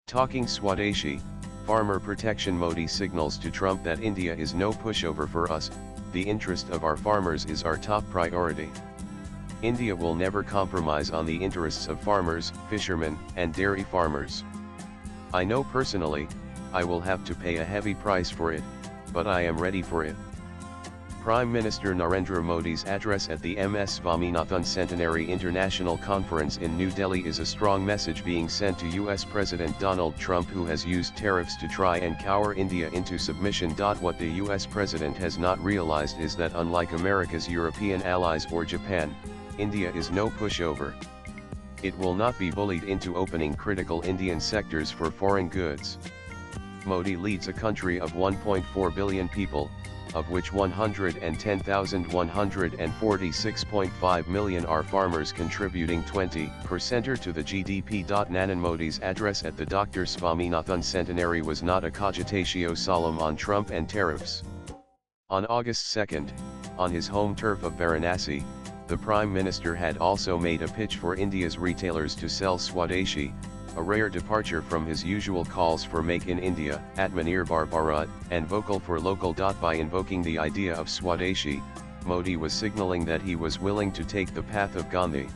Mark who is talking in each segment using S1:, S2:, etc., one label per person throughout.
S1: Talking Swadeshi, farmer protection. Modi signals to Trump that India is no pushover for us, the interest of our farmers is our top priority. India will never compromise on the interests of farmers, fishermen, and dairy farmers. I know personally, I will have to pay a heavy price for it, but I am ready for it. Prime Minister Narendra Modi's address at the MS Swaminathan Centenary International Conference in New Delhi is a strong message being sent to US President Donald Trump, who has used tariffs to try and cower India into submission. What the US President has not realized is that unlike America's European allies or Japan, India is no pushover. It will not be bullied into opening critical Indian sectors for foreign goods. Modi leads a country of 1.4 billion people, of which 110,146.5 million are farmers, contributing 20% to the GDP. Nanan Modi's address at the Dr. Swaminathan Centenary was not a cogitatio solemn on Trump and tariffs. On August 2, on his home turf of Varanasi, the Prime Minister had also made a pitch for India's retailers to sell Swadeshi, a rare departure from his usual calls for Make in India, Atmanirbhar Bharat, and Vocal for Local. By invoking the idea of Swadeshi, Modi was signaling that he was willing to take the path of Gandhi.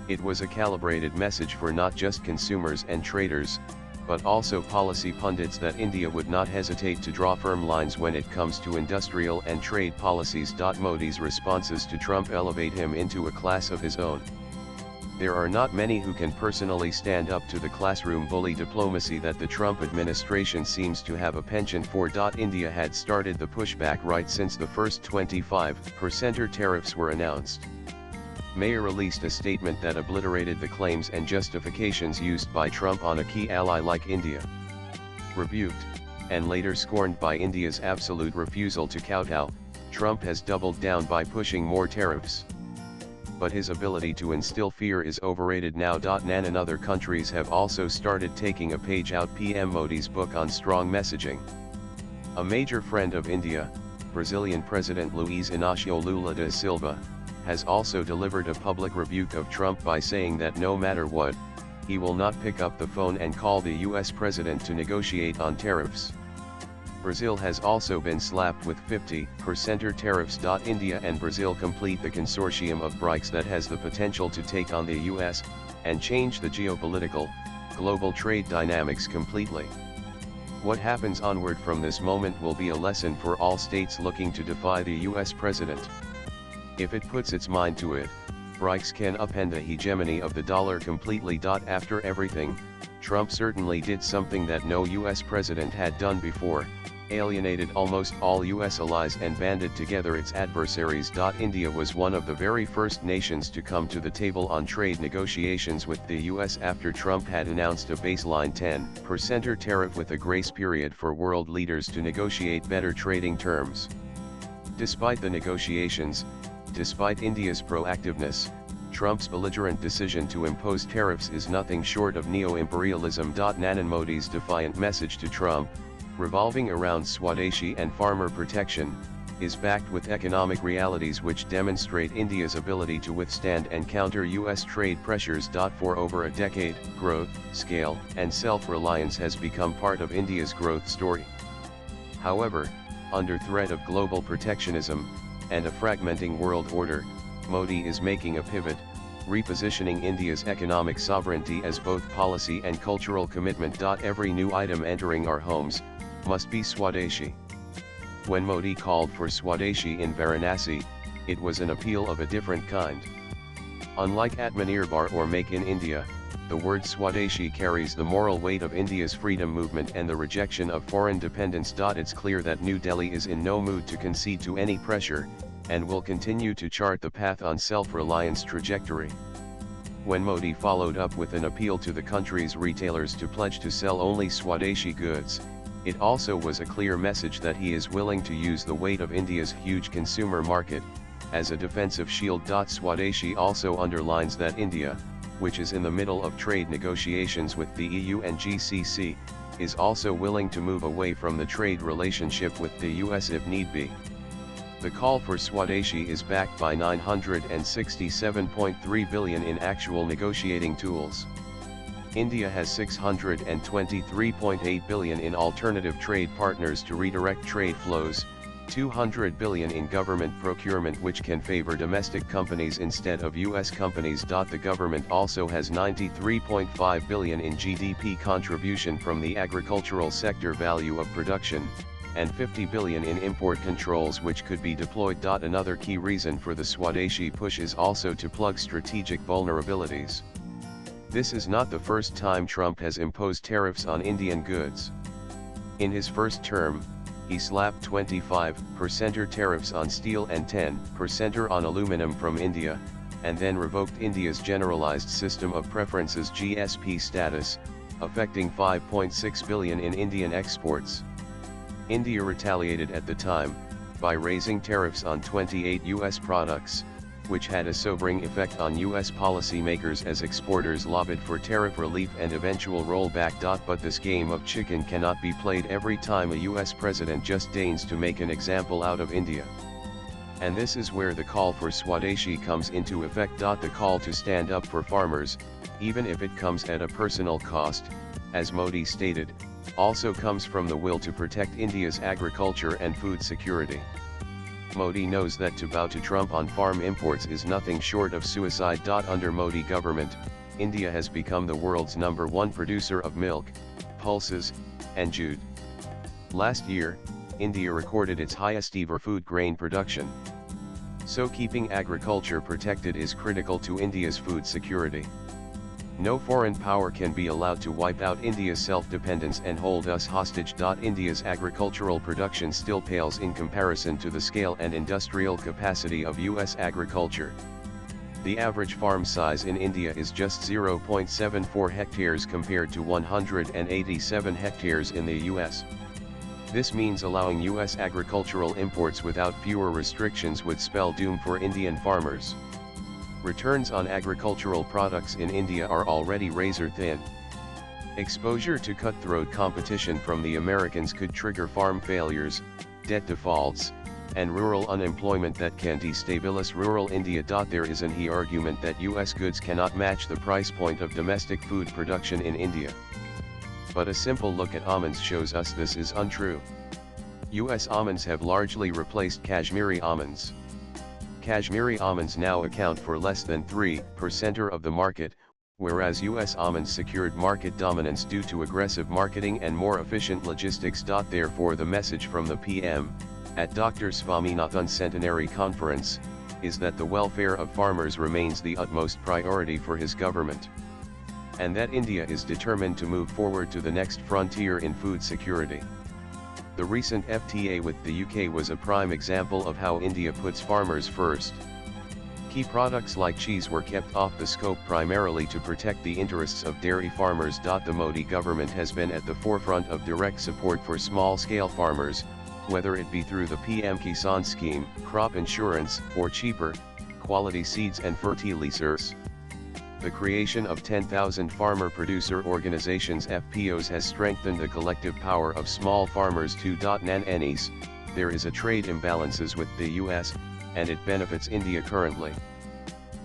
S1: It was a calibrated message for not just consumers and traders, but also policy pundits that India would not hesitate to draw firm lines when it comes to industrial and trade policies. Modi's responses to Trump elevate him into a class of his own. There are not many who can personally stand up to the classroom bully diplomacy that the Trump administration seems to have a penchant for. India had started the pushback right since the first 25% tariffs were announced. May released a statement that obliterated the claims and justifications used by Trump on a key ally like India. Rebuked, and later scorned by India's absolute refusal to kowtow, Trump has doubled down by pushing more tariffs. But his ability to instill fear is overrated now. Nanan other countries have also started taking a page out PM Modi's book on strong messaging. A major friend of India, Brazilian President Luiz Inácio Lula da Silva, has also delivered a public rebuke of Trump by saying that no matter what, he will not pick up the phone and call the US president to negotiate on tariffs. Brazil has also been slapped with 50% tariffs. India and Brazil complete the consortium of BRICS that has the potential to take on the US, and change the geopolitical, global trade dynamics completely. What happens onward from this moment will be a lesson for all states looking to defy the US president. If it puts its mind to it, BRICS can upend the hegemony of the dollar completely. After everything, Trump certainly did something that no US president had done before: alienated almost all US allies and banded together its adversaries. India was one of the very first nations to come to the table on trade negotiations with the US after Trump had announced a baseline 10% tariff with a grace period for world leaders to negotiate better trading terms. Despite the negotiations, despite India's proactiveness, Trump's belligerent decision to impose tariffs is nothing short of neo-imperialism. Nanan Modi's defiant message to Trump, revolving around Swadeshi and farmer protection, is backed with economic realities which demonstrate India's ability to withstand and counter US trade pressures. For over a decade, growth, scale, and self-reliance has become part of India's growth story. However, under threat of global protectionism, and a fragmenting world order, Modi is making a pivot, repositioning India's economic sovereignty as both policy and cultural commitment. Every new item entering our homes must be Swadeshi. When Modi called for Swadeshi in Varanasi, it was an appeal of a different kind. Unlike Atmanirbhar or Make in India, the word Swadeshi carries the moral weight of India's freedom movement and the rejection of foreign dependence. It's clear that New Delhi is in no mood to concede to any pressure, and will continue to chart the path on self-reliance trajectory. When Modi followed up with an appeal to the country's retailers to pledge to sell only Swadeshi goods, it also was a clear message that he is willing to use the weight of India's huge consumer market as a defensive shield. Swadeshi also underlines that India, which is in the middle of trade negotiations with the EU and GCC, is also willing to move away from the trade relationship with the US if need be. The call for Swadeshi is backed by $967.3 billion in actual negotiating tools. India has 623.8 billion in alternative trade partners to redirect trade flows, 200 billion in government procurement which can favor domestic companies instead of US companies. The government also has 93.5 billion in GDP contribution from the agricultural sector value of production, and 50 billion in import controls which could be deployed. Another key reason for the Swadeshi push is also to plug strategic vulnerabilities. This is not the first time Trump has imposed tariffs on Indian goods. In his first term, he slapped 25% tariffs on steel and 10% on aluminum from India, and then revoked India's Generalized System of Preferences (GSP) status, affecting 5.6 billion in Indian exports. India retaliated at the time, by raising tariffs on 28 US products, which had a sobering effect on US policymakers as exporters lobbied for tariff relief and eventual rollback. But this game of chicken cannot be played every time a US president just deigns to make an example out of India. And this is where the call for Swadeshi comes into effect. The call to stand up for farmers, even if it comes at a personal cost, as Modi stated, also comes from the will to protect India's agriculture and food security. Modi knows that to bow to Trump on farm imports is nothing short of suicide. Under Modi government, India has become the world's #1 producer of milk, pulses, and jute. Last year, India recorded its highest ever food grain production. So keeping agriculture protected is critical to India's food security. No foreign power can be allowed to wipe out India's self-dependence and hold us hostage. India's agricultural production still pales in comparison to the scale and industrial capacity of US agriculture. The average farm size in India is just 0.74 hectares compared to 187 hectares in the US. This means allowing US agricultural imports without fewer restrictions would spell doom for Indian farmers. Returns on agricultural products in India are already razor thin. Exposure to cutthroat competition from the Americans could trigger farm failures, debt defaults, and rural unemployment that can destabilize rural India. There is an argument that US goods cannot match the price point of domestic food production in India. But a simple look at almonds shows us this is untrue. US almonds have largely replaced Kashmiri almonds. Kashmiri almonds now account for less than 3% of the market, whereas US almonds secured market dominance due to aggressive marketing and more efficient logistics. Therefore the message from the PM, at Dr. Swaminathan Centenary Conference, is that the welfare of farmers remains the utmost priority for his government. And that India is determined to move forward to the next frontier in food security. The recent FTA with the UK was a prime example of how India puts farmers first. Key products like cheese were kept off the scope primarily to protect the interests of dairy farmers. The Modi government has been at the forefront of direct support for small-scale farmers, whether it be through the PM Kisan scheme, crop insurance, or cheaper, quality seeds and fertilizers. The creation of 10,000 farmer-producer organizations (FPOs) has strengthened the collective power of small farmers too. Nannies, there is a trade imbalances with the US, and it benefits India currently.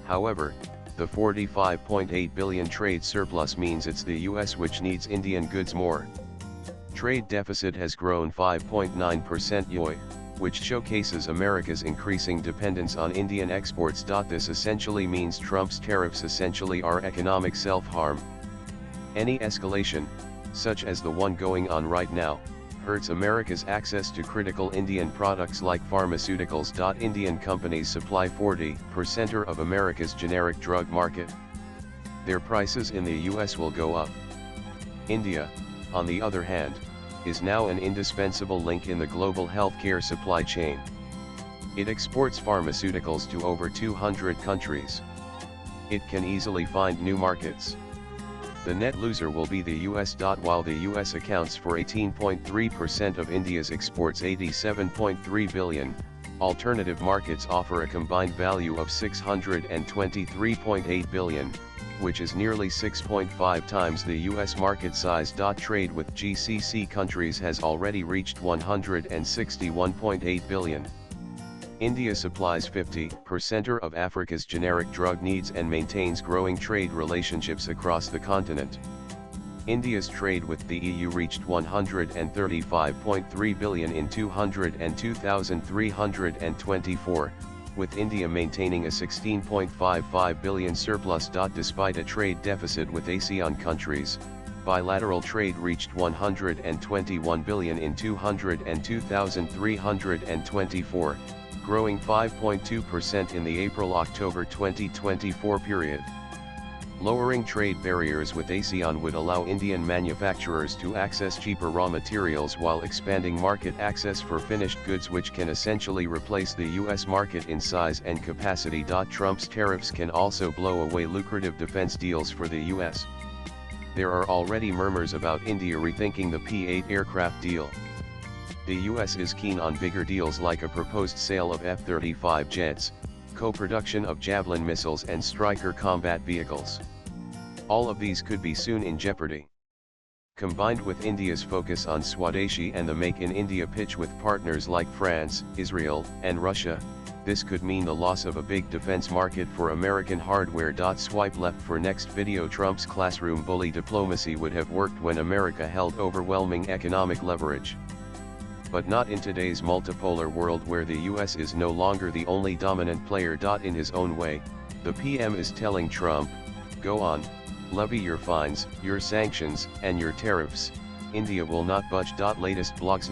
S1: However, the 45.8 billion trade surplus means it's the US which needs Indian goods more. Trade deficit has grown 5.9% YoY, which showcases America's increasing dependence on Indian exports. This essentially means Trump's tariffs essentially are economic self-harm. Any escalation, such as the one going on right now, hurts America's access to critical Indian products like pharmaceuticals. Indian companies supply 40% of America's generic drug market. Their prices in the US will go up. India, on the other hand, is now an indispensable link in the global healthcare supply chain. It exports pharmaceuticals to over 200 countries. It can easily find new markets. The net loser will be the US. While the US accounts for 18.3% of India's exports, 87.3 billion, alternative markets offer a combined value of 623.8 billion, which is nearly 6.5 times the US market size. Trade with GCC countries has already reached 161.8 billion. India supplies 50% of Africa's generic drug needs and maintains growing trade relationships across the continent. India's trade with the EU reached 135.3 billion in 2024, with India maintaining a 16.55 billion surplus. Despite a trade deficit with ASEAN countries, bilateral trade reached 121 billion in 2024, growing 5.2% in the April-October 2024 period. Lowering trade barriers with ASEAN would allow Indian manufacturers to access cheaper raw materials while expanding market access for finished goods, which can essentially replace the US market in size and capacity. Trump's tariffs can also blow away lucrative defense deals for the US. There are already murmurs about India rethinking the P-8 aircraft deal. The US is keen on bigger deals like a proposed sale of F-35 jets, co-production of Javelin missiles and Stryker combat vehicles. All of these could be soon in jeopardy. Combined with India's focus on Swadeshi and the Make in India pitch with partners like France, Israel, and Russia, this could mean the loss of a big defense market for American hardware. Swipe left for next video. Trump's classroom bully diplomacy would have worked when America held overwhelming economic leverage. But not in today's multipolar world where the US is no longer the only dominant player. In his own way, the PM is telling Trump, go on, levy your fines, your sanctions, and your tariffs, India will not budge. Latest blogs.